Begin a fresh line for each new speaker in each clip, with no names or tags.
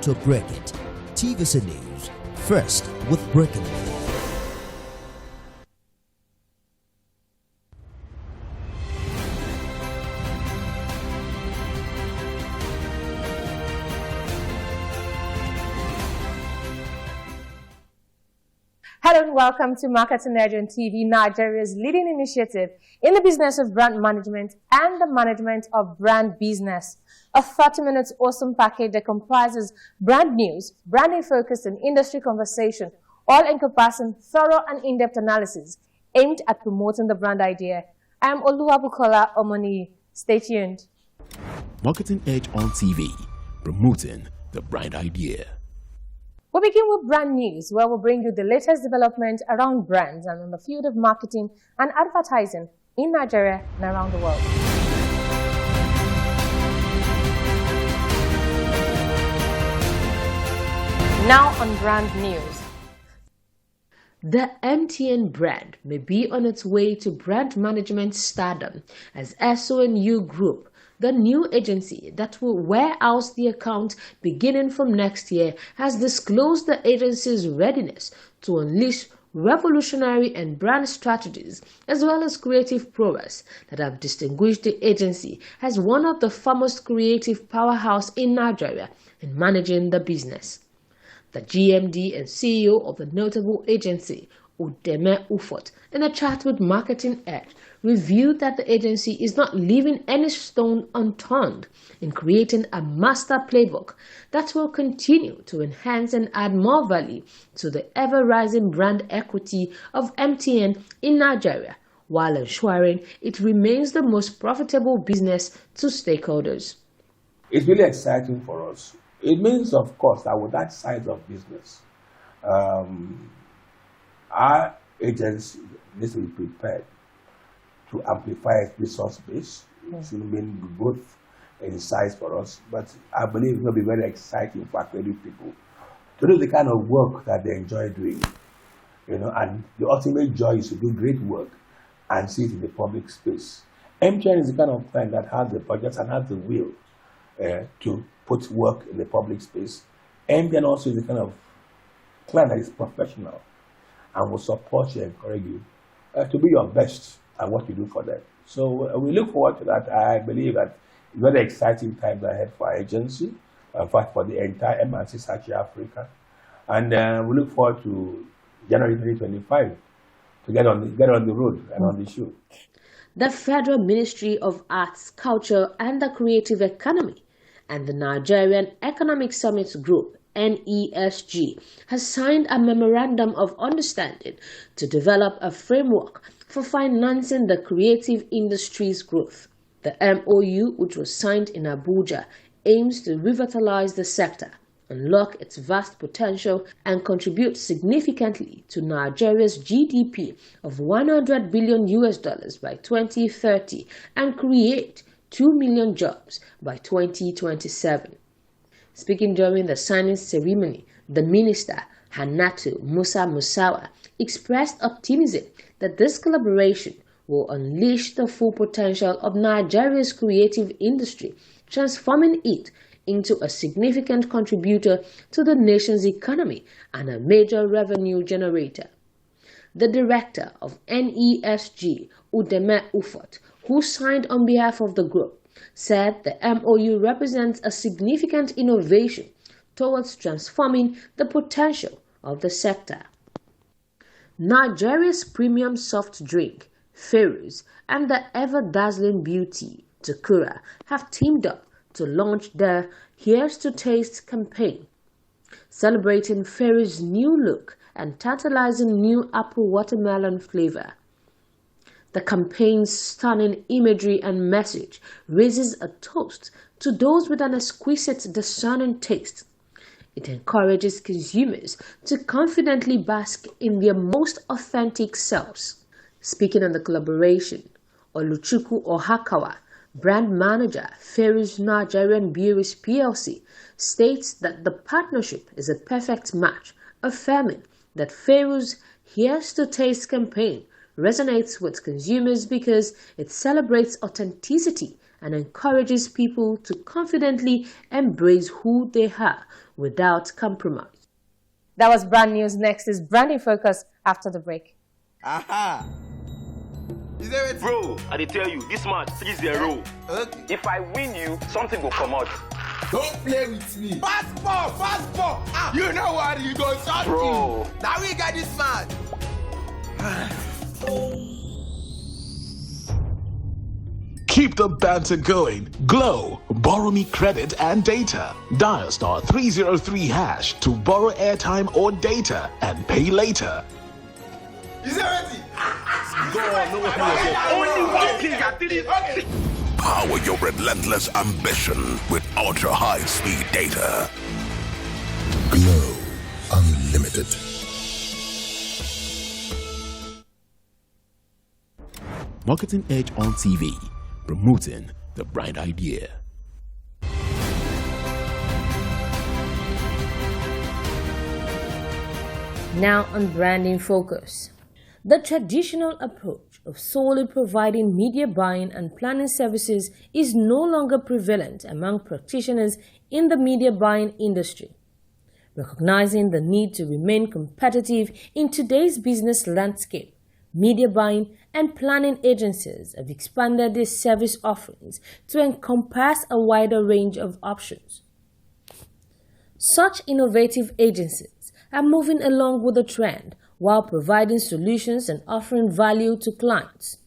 to break it. TVC News, first with breaking news.
Hello and welcome to Marketing Edge on TV, Nigeria's leading initiative in the business of brand management and the management of brand business. A 30-minute awesome package that comprises brand news, branding focus and industry conversation, all encompassing thorough and in-depth analysis aimed at promoting the brand idea. I am Oluwabukola Omoni. Stay tuned.
Marketing Edge on TV, promoting the brand idea.
We'll begin with brand news, where we'll bring you the latest development around brands and on the field of marketing and advertising in Nigeria and around the world. Now on brand news.
The MTN brand may be on its way to brand management stardom as SONU Group, the new agency that will warehouse the account beginning from next year, has disclosed the agency's readiness to unleash revolutionary and brand strategies as well as creative prowess that have distinguished the agency as one of the foremost creative powerhouse in Nigeria in managing the business. The GMD and CEO of the notable agency, Udeme Ufot, in a chat with Marketing Edge, revealed that the agency is not leaving any stone unturned in creating a master playbook that will continue to enhance and add more value to the ever-rising brand equity of MTN in Nigeria, while ensuring it remains the most profitable business to stakeholders.
It's really exciting for us. It means, of course, that with that size of business, our agency needs to be prepared to amplify its resource base. It should mean growth in size for us, but I believe it's going to be very exciting for creative people to do the kind of work that they enjoy doing, and the ultimate joy is to do great work and see it in the public space. MTN is the kind of client that has the budget and has the will to put work in the public space. MTN also is the kind of client that is professional and will support you and encourage you to be your best at what you do for them. So we look forward to that. I believe that very exciting times ahead for our agency, in fact for the entire MRC Sachi Africa. And we look forward to January 2025 to get on the road and on the show.
The Federal Ministry of Arts, Culture and the Creative Economy and the Nigerian Economic Summit Group, NESG, has signed a memorandum of understanding to develop a framework for financing the creative industry's growth. The MOU, which was signed in Abuja, aims to revitalize the sector, unlock its vast potential, and contribute significantly to Nigeria's GDP of $100 billion by 2030 and create 2 million jobs by 2027. Speaking during the signing ceremony, the minister, Hannatu Musa Musawa, expressed optimism that this collaboration will unleash the full potential of Nigeria's creative industry, transforming it into a significant contributor to the nation's economy and a major revenue generator. The director of NESG, Udeme Ufot, who signed on behalf of the group, said the MOU represents a significant innovation towards transforming the potential of the sector. Nigeria's premium soft drink, Ferus, and the ever-dazzling beauty, Takura, have teamed up to launch their Here's to Taste campaign, celebrating Ferus' new look and tantalizing new apple watermelon flavor. The campaign's stunning imagery and message raises a toast to those with an exquisite, discerning taste. It encourages consumers to confidently bask in their most authentic selves. Speaking on the collaboration, Oluchukwu Ohakawa, brand manager, Ferus Nigerian Breweries PLC, states that the partnership is a perfect match, affirming that Ferus' Here's to Taste campaign resonates with consumers because it celebrates authenticity and encourages people to confidently embrace who they are without compromise.
That was brand news. Next is Branding Focus after the break.
Aha! Is there it?
Bro, I tell you, this match 3-0.
Okay.
If I win you, something will come out.
Don't play with me. Fast ball, fast ball. Ah, you know what? You go shot
Bro.
you. Now we got this match.
Keep the banter going. Glow. Borrow me credit and data. Dial *303# to borrow airtime or data and pay later.
Is there ready?
Go on, no Only one thing I did it.
Okay.
Power your relentless ambition with ultra-high-speed data. Glow Unlimited.
Marketing Edge on TV. Promoting the bright idea.
Now on Branding Focus. The traditional approach of solely providing media buying and planning services is no longer prevalent among practitioners in the media buying industry. Recognizing the need to remain competitive in today's business landscape, media buying and planning agencies have expanded their service offerings to encompass a wider range of options. Such innovative agencies are moving along with the trend while providing solutions and offering value to clients.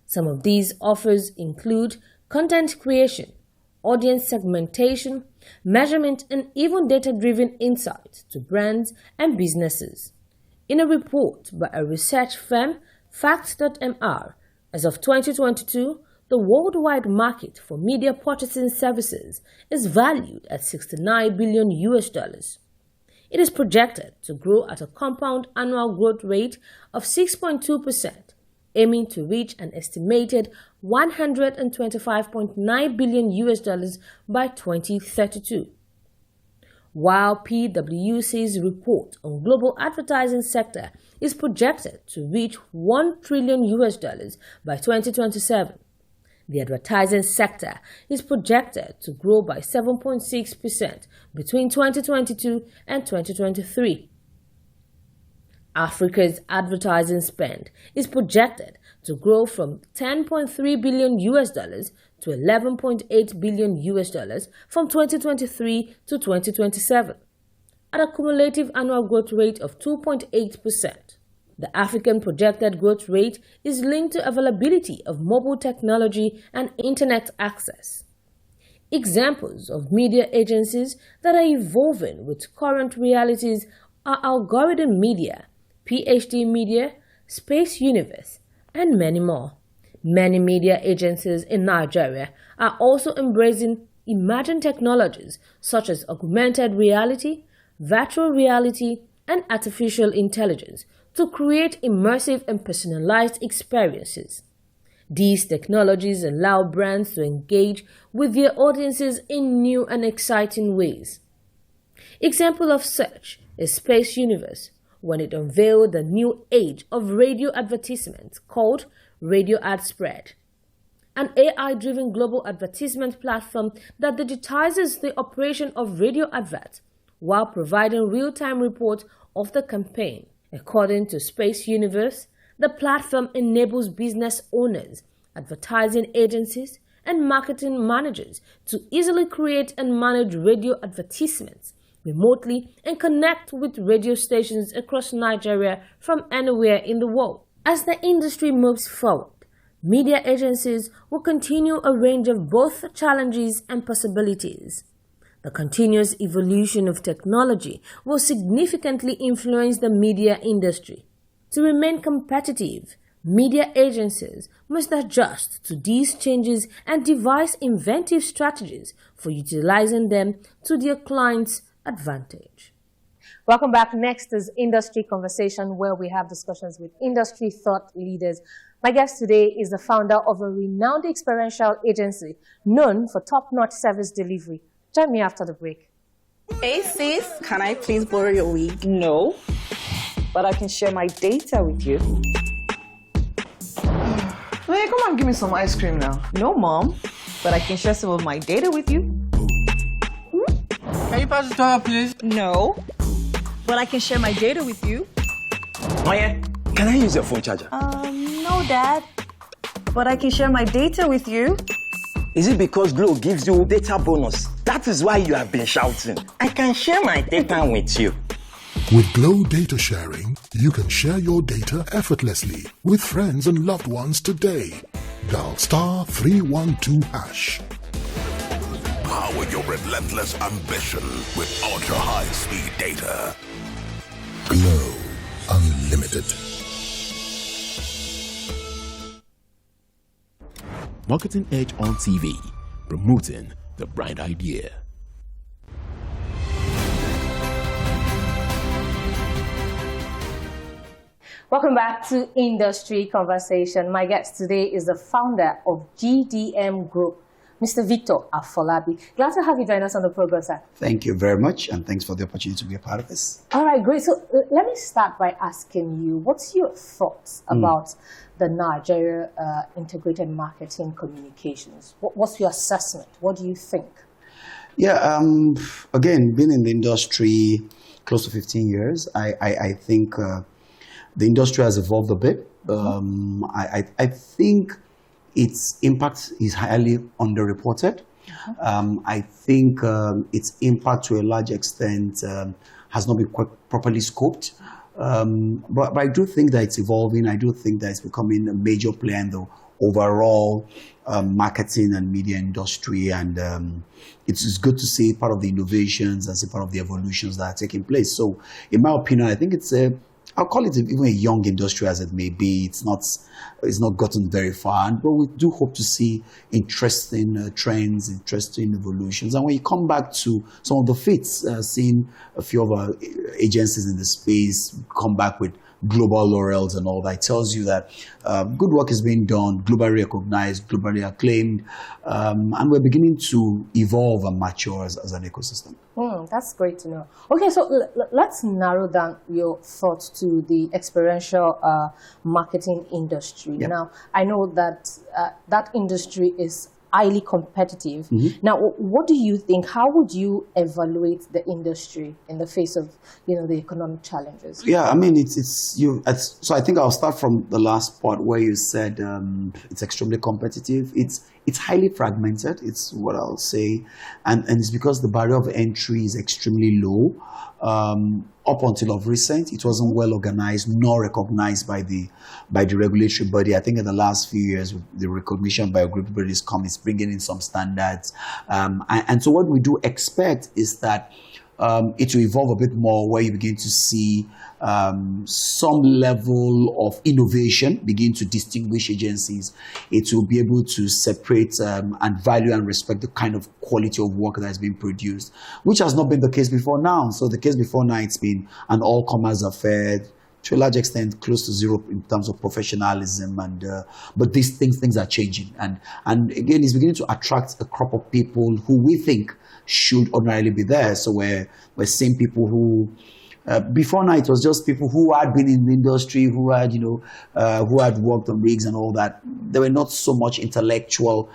Some of these offers include content creation, audience segmentation, measurement, and even data-driven insights to brands and businesses. In a report by a research firm, Facts.mr, as of 2022, the worldwide market for media purchasing services is valued at $69 billion. It is projected to grow at a compound annual growth rate of 6.2%, aiming to reach an estimated $125.9 billion by 2032. While PwC's report on global advertising sector is projected to reach $1 trillion by 2027, the advertising sector is projected to grow by 7.6% between 2022 and 2023. Africa's advertising spend is projected to grow from $10.3 billion to $11.8 billion from 2023 to 2027, at a cumulative annual growth rate of 2.8%. The African projected growth rate is linked to availability of mobile technology and internet access. Examples of media agencies that are evolving with current realities are Algorithm Media, PhD Media, Space Universe, and many more. Many media agencies in Nigeria are also embracing emerging technologies such as augmented reality, virtual reality, and artificial intelligence to create immersive and personalized experiences. These technologies allow brands to engage with their audiences in new and exciting ways. Example of such is Space Universe, when it unveiled the new age of radio advertisements called Radio Ad Spread, an AI-driven global advertisement platform that digitizes the operation of radio adverts while providing real-time reports of the campaign. According to Space Universe, the platform enables business owners, advertising agencies, and marketing managers to easily create and manage radio advertisements remotely and connect with radio stations across Nigeria from anywhere in the world. As the industry moves forward, media agencies will continue a range of both challenges and possibilities. The continuous evolution of technology will significantly influence the media industry. To remain competitive, media agencies must adjust to these changes and devise inventive strategies for utilizing them to their clients' advantage.
Welcome back. Next is Industry Conversation, where we have discussions with industry thought leaders. My guest today is the founder of a renowned experiential agency known for top-notch service delivery. Join me after the break.
Hey sis, can I please borrow your wig? No, but I can share my data with you.
Hey, come and give me some ice cream now.
No mom, but I can share some of my data with you.
Can you pass the toilet, please?
No. But I can share my data with you.
Maya, can I use your phone charger?
No, Dad. But I can share my data with you.
Is it because Glow gives you data bonus? That is why you have been shouting. I can share my data with you.
With Glow Data Sharing, you can share your data effortlessly with friends and loved ones today. Dial *312#. Power your relentless ambition with ultra-high-speed data. Glow Unlimited.
Marketing Edge on TV, promoting the bright idea.
Welcome back to Industry Conversation. My guest today is the founder of GDM Group, Mr. Victor AFOLABI. Glad to have you join us on the program, sir.
Thank you very much, and thanks for the opportunity to be a part of this.
All right, great. So let me start by asking you, what's your thoughts about the Nigeria integrated marketing communications? What's your assessment? What do you think?
Yeah, again, being in the industry close to 15 years, I think the industry has evolved a bit. I think its impact is highly underreported. I think its impact to a large extent has not been properly scoped. But I do think that it's evolving. I do think that it's becoming a major player in the overall marketing and media industry. And it's good to see part of the innovations and see part of the evolutions that are taking place. So in my opinion, I think it's I'll call it even a young industry as it may be. It's not gotten very far, but we do hope to see interesting trends, interesting evolutions. And when you come back to some of the feats, seeing a few of our agencies in the space come back with global laurels and all that, tells you that good work is being done, globally recognized, globally acclaimed, and we're beginning to evolve and mature as an ecosystem.
That's great to know. Okay, so let's narrow down your thoughts to the experiential marketing industry.
Yep.
Now, I know that that industry is highly competitive. Now, what do you think? How would you evaluate the industry in the face of, the economic challenges?
Yeah, I mean, so I think I'll start from the last part where you said it's extremely competitive. It's highly fragmented. It's what I'll say, and it's because the barrier of entry is extremely low. Up until of recent, it wasn't well organized nor recognized by the regulatory body. I think in the last few years, the recognition by a group of bodies is bringing in some standards. And so what we do expect is that it will evolve a bit more, where you begin to see some level of innovation begin to distinguish agencies. It will be able to separate and value and respect the kind of quality of work that has been produced, which has not been the case before now. So the case before now, it's been an all-comers affair, to a large extent close to zero in terms of professionalism, and but these things are changing, and again, it's beginning to attract a crop of people who we think should ordinarily be there. So we're seeing people who before now it was just people who had been in the industry, who had who had worked on rigs and all that. There were not so much intellectual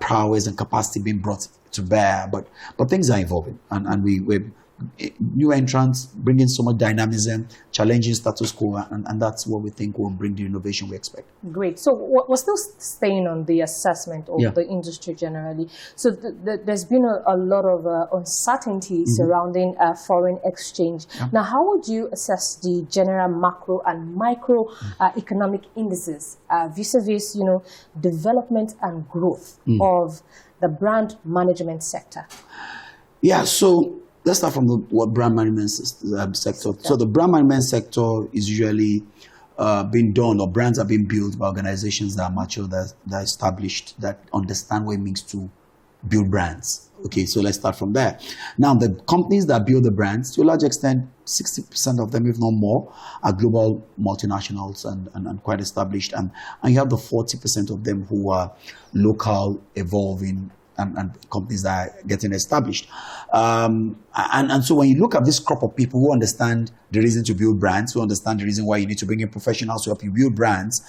prowess and capacity being brought to bear, but things are evolving, and we're new entrants bringing so much dynamism, challenging status quo, and that's what we think will bring the innovation we expect.
Great. So we're still staying on the assessment of the industry generally. So there's been a lot of uncertainty surrounding foreign exchange. Now, how would you assess the general macro and micro economic indices vis-a-vis, development and growth of the brand management sector?
Yeah, so let's start from the brand management sector. So the brand management sector is usually being done, or brands are being built by organizations that are mature, that are established, that understand what it means to build brands. Okay, so let's start from there. Now, the companies that build the brands, to a large extent, 60% of them, if not more, are global multinationals and quite established. And you have the 40% of them who are local, evolving, and companies that are getting established. And so when you look at this crop of people who understand the reason to build brands, who understand the reason why you need to bring in professionals to help you build brands,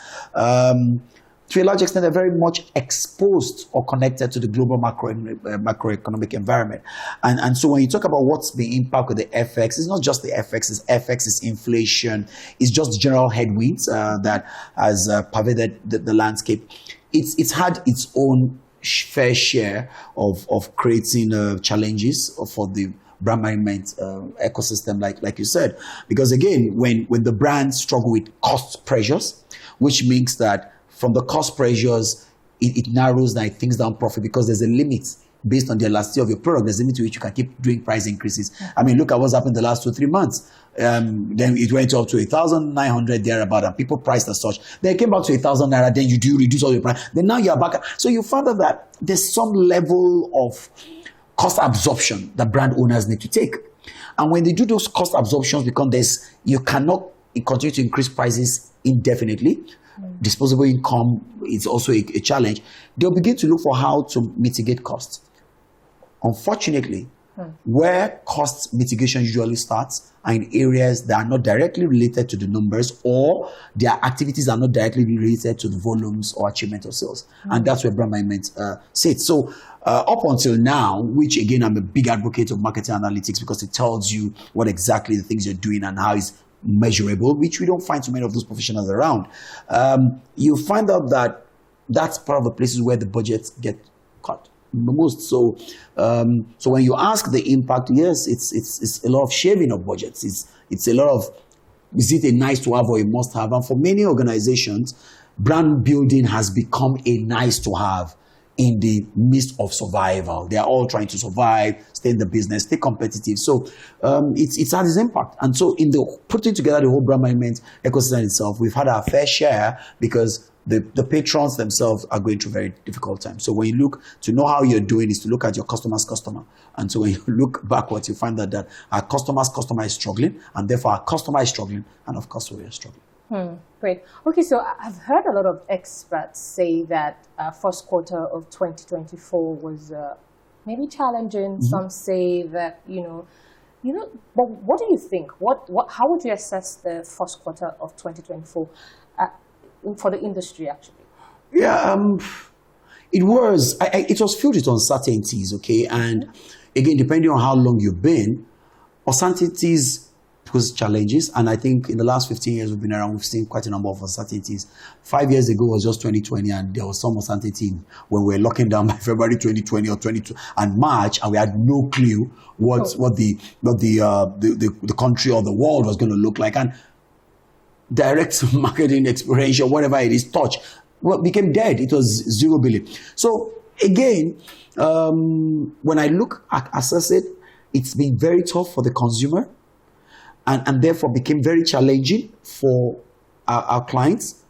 to a large extent, they're very much exposed or connected to the global macroeconomic environment. And so when you talk about what's the impact of the FX, it's not just the FX, it's inflation, it's just general headwinds that has pervaded the landscape. It's had its own fair share of creating challenges for the brand management ecosystem, like you said. Because again, when the brands struggle with cost pressures, which means that from the cost pressures, it narrows things down profit, because there's a limit based on the elasticity of your product. There's a limit to which you can keep doing price increases. I mean, look at what's happened the last 2-3 months. Then it went up to 1,900 thereabout, and people priced as such. Then it came back to 1,000 naira. Then you do reduce all your price. Then now you're back. So you found out that there's some level of cost absorption that brand owners need to take. And when they do those cost absorptions, because you cannot continue to increase prices indefinitely. Disposable income is also a challenge. They'll begin to look for how to mitigate costs. Unfortunately, where cost mitigation usually starts are in areas that are not directly related to the numbers, or their activities are not directly related to the volumes or achievement of sales. And that's where brand management sits. So up until now, which again, I'm a big advocate of marketing analytics, because it tells you what exactly the things you're doing and how it's measurable, which we don't find too many of those professionals around. You find out that that's part of the places where the budgets get cut the most. So when you ask the impact, yes, it's a lot of shaving of budgets. It's a lot of, is it a nice to have or a must have? And for many organizations, brand building has become a nice to have in the midst of survival. They are all trying to survive, stay in the business, stay competitive. So it's had its impact. And so in the putting together the whole brand management ecosystem itself, we've had our fair share, because the patrons themselves are going through very difficult times. So when you look to know how you're doing, is to look at your customer's customer. And so when you look backwards, you find that our customer's customer is struggling, and therefore our customer is struggling, and of course we are struggling.
Great. Okay, so I've heard a lot of experts say that first quarter of 2024 was maybe challenging. Some say that, but what do you think? How would you assess the first quarter of 2024 for the industry, actually? Yeah,
it was filled with uncertainties, okay? And again, depending on how long you've been, uncertainties pose challenges. And I think in the last 15 years we've been around, we've seen quite a number of uncertainties. 5 years ago was just 2020, and there was some uncertainty when we were locking down by February 2020 or 22 and March, and we had no clue what the country or the world was going to look like. And direct marketing exploration, whatever it is, became dead. It was 0 billion. So again, when I assess it, it's been very tough for the consumer, and therefore became very challenging for our clients.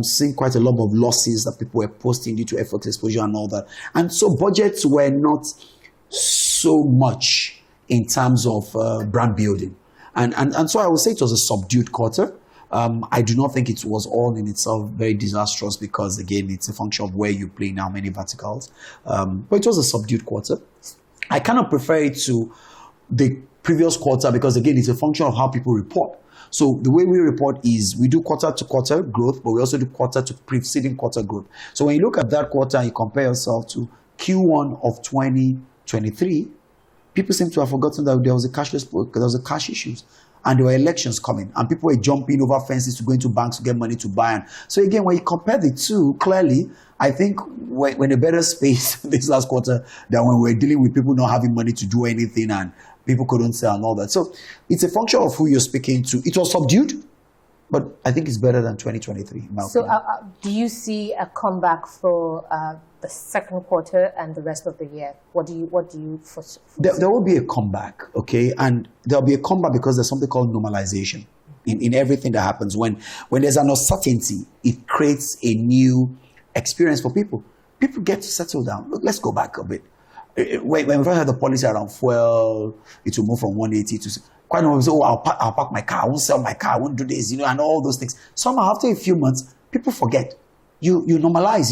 Seeing quite a lot of losses that people were posting due to FX exposure and all that. And so budgets were not so much in terms of brand building. And so I would say it was a subdued quarter. I do not think it was all in itself very disastrous, because again, it's a function of where you play in how many verticals. But it was a subdued quarter. I cannot prefer it to the previous quarter, because again, it's a function of how people report. So the way we report is we do quarter to quarter growth, but we also do quarter to preceding quarter growth. So when you look at that quarter and you compare yourself to Q1 of 2023, people seem to have forgotten that there was a cashless, because there was a cash issues. And there were elections coming, and people were jumping over fences to go into banks to get money to buy. And so again, when you compare the two, clearly, I think we're in a better space this last quarter than when we were dealing with people not having money to do anything and people couldn't sell and all that. So it's a function of who you're speaking to. It was subdued, but I think it's better than 2023.
So do you see a comeback for the second quarter and the rest of the year? What do you foresee?
There will be a comeback, okay? And there'll be a comeback because there's something called normalization in everything that happens. When there's an uncertainty, it creates a new experience for people. People get to settle down. Look, let's go back a bit. When we first had the policy around fuel, it will move from 180 to... Quite a number of people say, I'll park my car, I won't sell my car, I won't do this, and all those things. Somehow, after a few months, people forget. You normalize,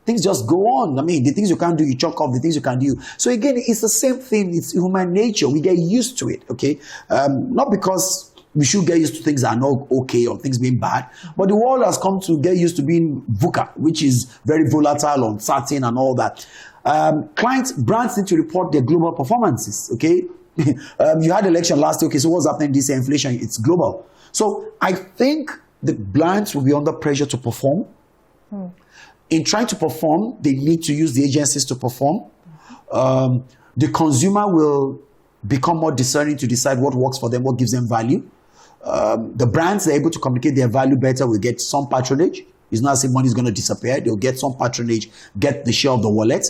things just go on. I mean, the things you can't do, you chalk off. The things you can do. So again, it's the same thing. It's human nature. We get used to it, okay? Not because we should get used to things that are not okay or things being bad. But the world has come to get used to being VUCA, which is very volatile, uncertain, and all that. Brands need to report their global performances, okay? You had election last year, okay, so what's happening this year? Inflation, it's global. So I think the brands will be under pressure to perform. In trying to perform, they need to use the agencies to perform. The consumer will become more discerning to decide what works for them, what gives them value. The brands are able to communicate their value better will get some patronage. It's not as if money is going to disappear. They'll get some patronage, get the share of the wallet.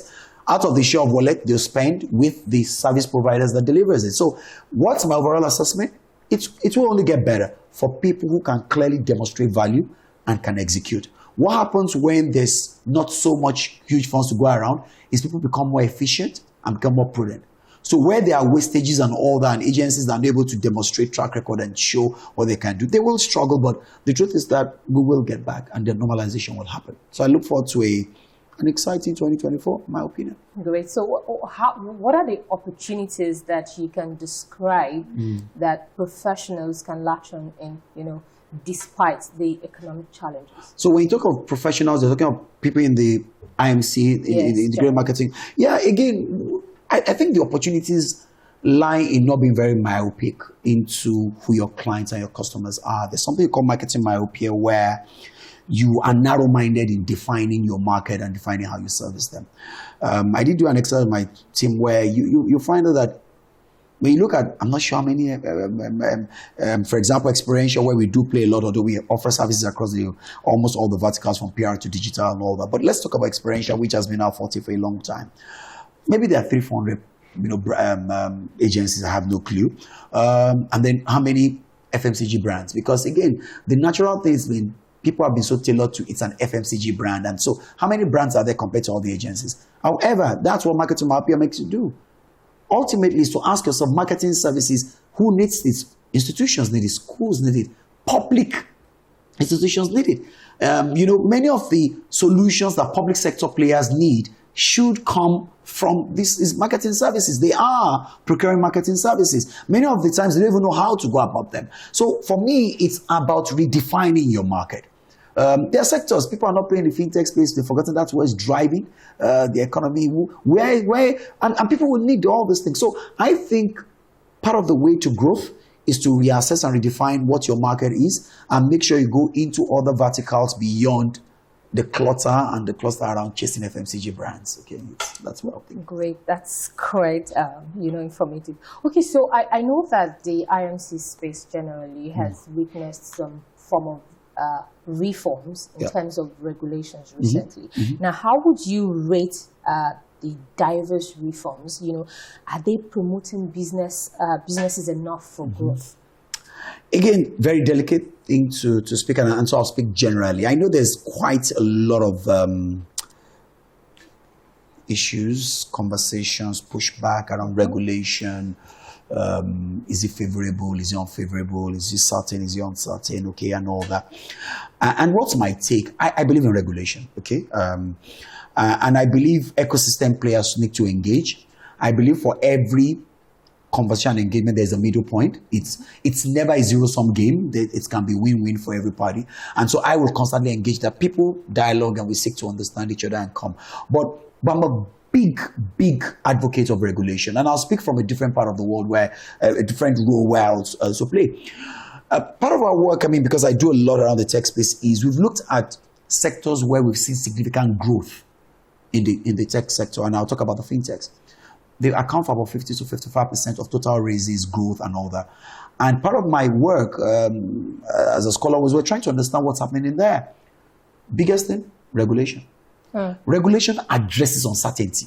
Out of the share of wallet, they'll spend with the service providers that delivers it. So what's my overall assessment? It will only get better for people who can clearly demonstrate value and can execute. What happens when there's not so much huge funds to go around is people become more efficient and become more prudent. So where there are wastages and all that, and agencies that are unable to demonstrate track record and show what they can do, they will struggle. But the truth is that we will get back and the normalization will happen. So I look forward to an exciting 2024, in my opinion.
Great. So what are the opportunities that you can describe that professionals can latch on in, despite the economic challenges?
So when you talk of professionals, you're talking of people in the IMC, in the integrated marketing. Yeah, again, I think the opportunities lie in not being very myopic into who your clients and your customers are. There's something called marketing myopia where you are narrow-minded in defining your market and defining how you service them. I did do an exercise with my team where you find out that when you look at, I'm not sure how many, for example, experiential, where we do play a lot, although we offer services across almost all the verticals from PR to digital and all that. But let's talk about experiential, which has been our forte for a long time. Maybe there are 300, agencies. I have no clue. And then how many FMCG brands? Because again, the natural thing has been people have been so tailored to it's an FMCG brand, and so how many brands are there compared to all the agencies? However, that's what marketing myopia makes you do. Ultimately, is to ask yourself, marketing services, who needs it? Institutions need it, schools need it, public institutions need it. Many of the solutions that public sector players need should come from these marketing services. They are procuring marketing services. Many of the times they don't even know how to go about them. So for me, it's about redefining your market. There are sectors, people are not playing the fintech space, they've forgotten that's what's driving the economy, and people will need all these things. So I think part of the way to growth is to reassess and redefine what your market is and make sure you go into other verticals beyond the clutter and the cluster around chasing FMCG brands. Okay, that's what I think.
Great, that's quite informative. Okay, so I know that the IMC space generally has witnessed some form of reforms in terms of regulations recently. Now, how would you rate the diverse reforms? Are they promoting businesses enough for growth?
Again, very delicate thing to speak, and so I'll speak generally. I know there's quite a lot of issues, conversations, pushback around regulation. Is it favorable? Is it unfavorable? Is it certain? Is it uncertain? Okay, and all that. And what's my take? I believe in regulation, okay? And I believe ecosystem players need to engage. I believe for every conversation and engagement, there's a middle point. It's never a zero-sum game. It can be win-win for every party. And so I will constantly engage that people dialogue and we seek to understand each other and come. But I'm a big advocate of regulation. And I'll speak from a different part of the world where a different role where I also play. Part of our work, because I do a lot around the tech space, is we've looked at sectors where we've seen significant growth in the tech sector. And I'll talk about the fintechs. They account for about 50 to 55% of total raises, growth, and all that. And part of my work as a scholar was we're trying to understand what's happening in there. Biggest thing, regulation. Regulation addresses uncertainty.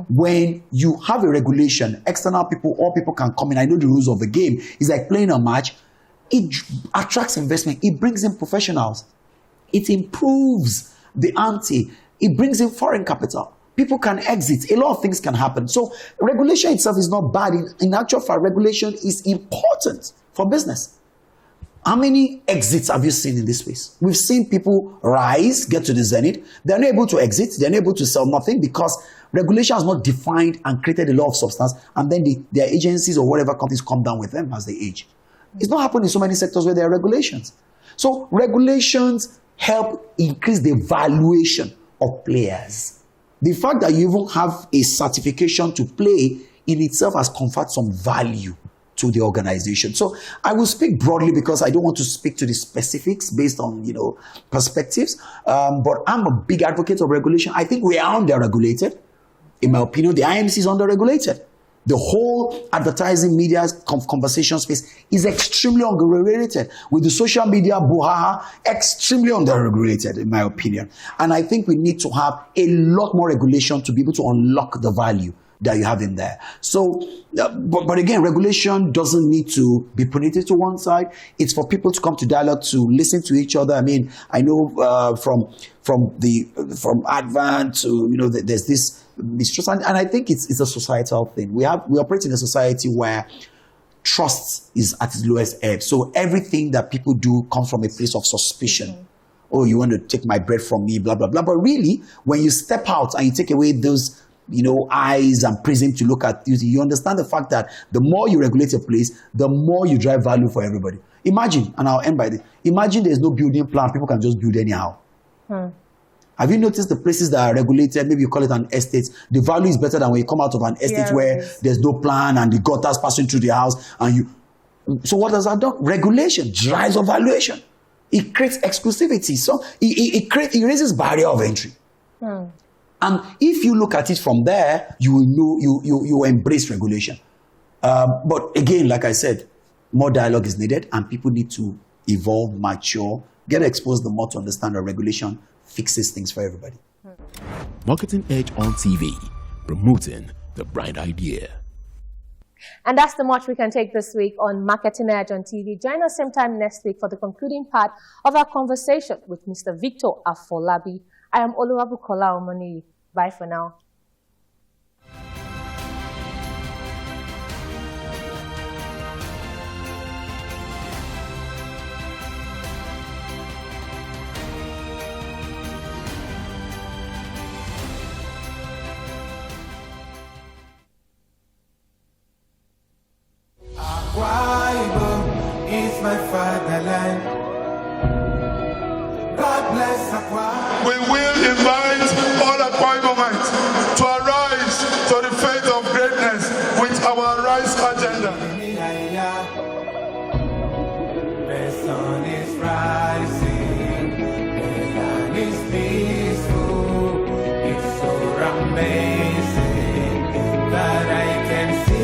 When you have a regulation, external people, all people can come in. I know the rules of the game. It's like playing a match. It attracts investment. It brings in professionals. It improves the ante. It brings in foreign capital. People can exit. A lot of things can happen. So regulation itself is not bad. In actual fact, regulation is important for business. How many exits have you seen in this space? We've seen people rise, get to the zenith. They're not able to exit. They're not able to sell nothing because regulation has not defined and created a lot of substance. And then their agencies or whatever companies come down with them as they age. It's not happening in so many sectors where there are regulations. So regulations help increase the valuation of players. The fact that you even have a certification to play in itself has conferred some value to the organization. So I will speak broadly because I don't want to speak to the specifics based on, perspectives. But I'm a big advocate of regulation. I think we are under-regulated. In my opinion, the IMC is under-regulated. The whole advertising media conversation space is extremely under-regulated. With the social media brouhaha, extremely under-regulated, in my opinion. And I think we need to have a lot more regulation to be able to unlock the value that you have in there. So, but again, regulation doesn't need to be put to one side. It's for people to come to dialogue, to listen to each other. I mean, I know from Advent to, there's this mistrust, and I think it's a societal thing. We operate in a society where trust is at its lowest ebb. So everything that people do comes from a place of suspicion. Mm-hmm. Oh, you want to take my bread from me, blah, blah, blah. But really, when you step out and you take away those eyes and prism to look at you understand the fact that the more you regulate a place, the more you drive value for everybody. Imagine, and I'll end by this, imagine there's no building plan, people can just build anyhow. Have you noticed the places that are regulated, maybe you call it an estate, the value is better than when you come out of an estate where there's no plan and the gutters passing through the house so what does that do? Regulation drives up valuation. It creates exclusivity. So it raises barrier of entry. And if you look at it from there, you will know you embrace regulation. But again, like I said, more dialogue is needed, and people need to evolve, mature, get exposed the more to understand that regulation fixes things for everybody.
Marketing Edge on TV, promoting the bright idea.
And that's the much we can take this week on Marketing Edge on TV. Join us same time next week for the concluding part of our conversation with Mr. Victor AFOLABI. I am Oluwabukola Omoni. Bye for now.
It's my fatherland. God bless Akwa. We will invite all Akwa Ibomite to arise to the faith of greatness with our Rise agenda. The sun is rising, the land is peaceful. It's so amazing that I can see.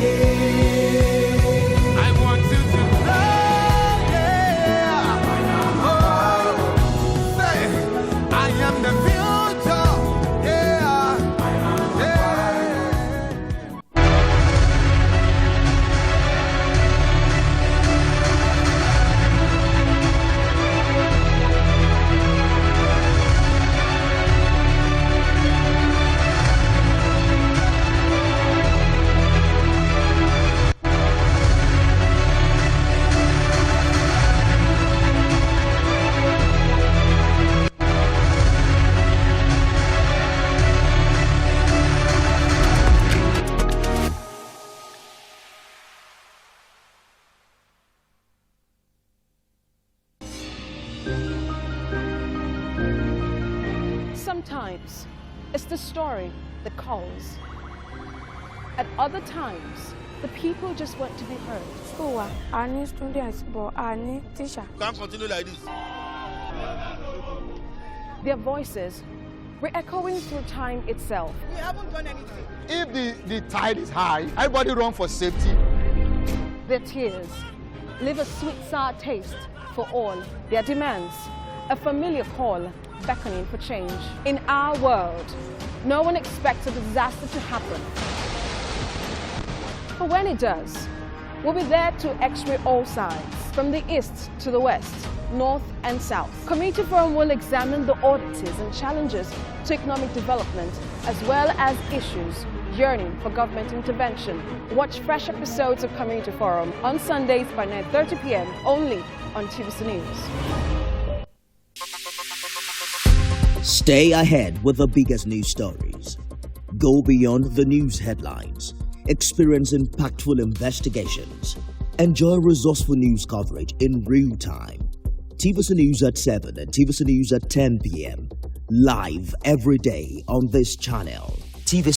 Sometimes it's the story that calls. At other times, the people just want to be heard.
So, I need students, but I need teacher.
Can't continue like this.
Their voices re-echoing through time itself.
We haven't done anything. If the tide is high, everybody run for safety.
Their tears leave a sweet sour taste for all their demands. A familiar call beckoning for change. In our world, no one expects a disaster to happen. But when it does, we'll be there to x-ray all sides, from the east to the west, north and south. Community Forum will examine the oddities and challenges to economic development, as well as issues yearning for government intervention. Watch fresh episodes of Community Forum on Sundays by 9:30 p.m. only on TVC News.
Stay ahead with the biggest news stories. Go beyond the news headlines. Experience impactful investigations. Enjoy resourceful news coverage in real time. TVC News at 7 and TVC News at 10 p.m. Live every day on this channel. TVC